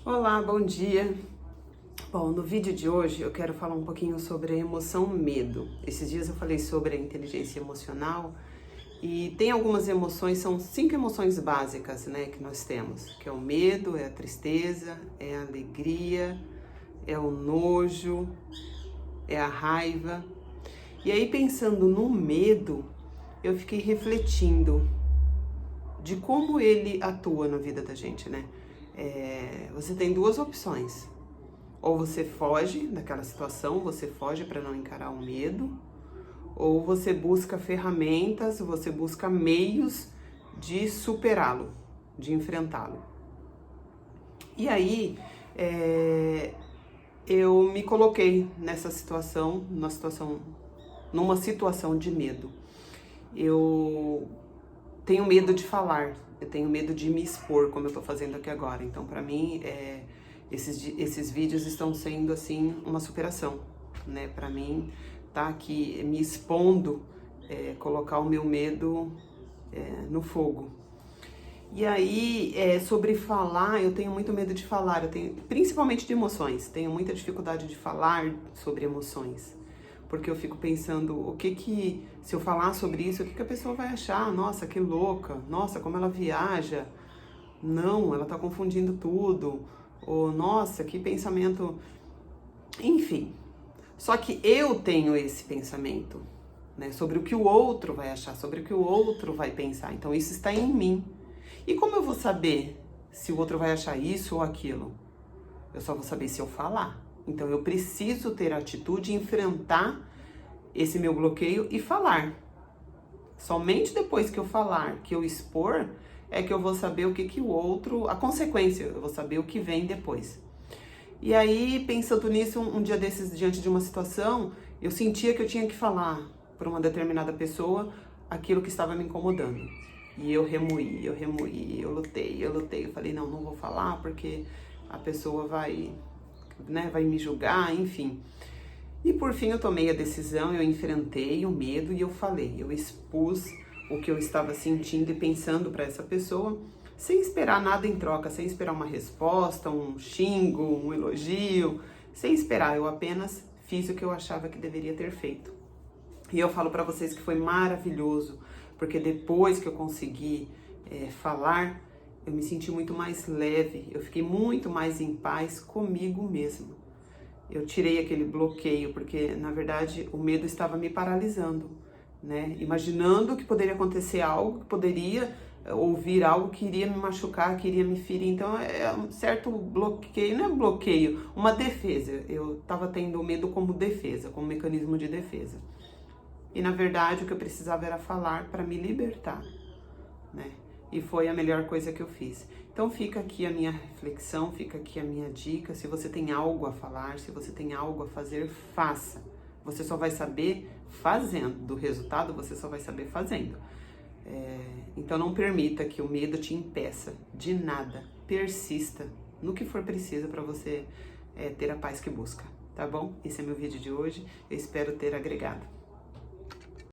Olá, bom dia. Bom, no vídeo de hoje eu quero falar um pouquinho sobre a emoção medo. Esses dias eu falei sobre a inteligência emocional e tem algumas emoções, são 5 emoções básicas, né, que nós temos, que é o medo, é a tristeza, é a alegria, é o nojo, é a raiva. E aí pensando no medo, eu fiquei refletindo de como ele atua na vida da gente, né? Você tem duas opções. Ou você foge daquela situação, você foge para não encarar o medo, ou você busca ferramentas, você busca meios de superá-lo, de enfrentá-lo. E aí, eu me coloquei nessa situação, numa situação de medo. Eu tenho medo de falar, eu tenho medo de me expor, como eu tô fazendo aqui agora. Então, para mim, esses vídeos estão sendo, assim, uma superação, né? Para mim, tá aqui me expondo, colocar o meu medo no fogo. E aí, sobre falar, eu tenho muito medo de falar, eu tenho, principalmente de emoções, tenho muita dificuldade de falar sobre emoções. Porque eu fico pensando, se eu falar sobre isso, o que a pessoa vai achar? Nossa, que louca, nossa, como ela viaja. Não, ela tá confundindo tudo. Ou, nossa, que pensamento. Enfim. Só que eu tenho esse pensamento, né, sobre o que o outro vai achar, sobre o que o outro vai pensar. Então isso está em mim. E como eu vou saber se o outro vai achar isso ou aquilo? Eu só vou saber se eu falar. Então eu preciso ter a atitude de enfrentar esse meu bloqueio e falar. Somente depois que eu falar, que eu expor, é que eu vou saber o que o outro, a consequência, eu vou saber o que vem depois. E aí, pensando nisso, um dia desses, diante de uma situação, eu sentia que eu tinha que falar para uma determinada pessoa aquilo que estava me incomodando. E eu remoí, eu lutei. Eu falei, não vou falar porque a pessoa vai me julgar, enfim. E por fim eu tomei a decisão, eu enfrentei o medo e eu falei, eu expus o que eu estava sentindo e pensando para essa pessoa, sem esperar nada em troca, sem esperar uma resposta, um xingo, um elogio, sem esperar, eu apenas fiz o que eu achava que deveria ter feito. E eu falo para vocês que foi maravilhoso, porque depois que eu consegui falar, eu me senti muito mais leve, eu fiquei muito mais em paz comigo mesma. Eu tirei aquele bloqueio, porque na verdade o medo estava me paralisando, né? Imaginando que poderia acontecer algo, que poderia ouvir algo que iria me machucar, que iria me ferir. Então é um certo bloqueio, não é bloqueio, uma defesa. Eu estava tendo o medo como defesa, como mecanismo de defesa. E na verdade o que eu precisava era falar para me libertar, né? E foi a melhor coisa que eu fiz. Então fica aqui a minha reflexão, fica aqui a minha dica. Se você tem algo a falar, se você tem algo a fazer, faça. Você só vai saber fazendo. Do resultado você só vai saber fazendo. Então não permita que o medo te impeça de nada. Persista no que for preciso para você ter a paz que busca, tá bom? Esse é meu vídeo de hoje. Eu espero ter agregado.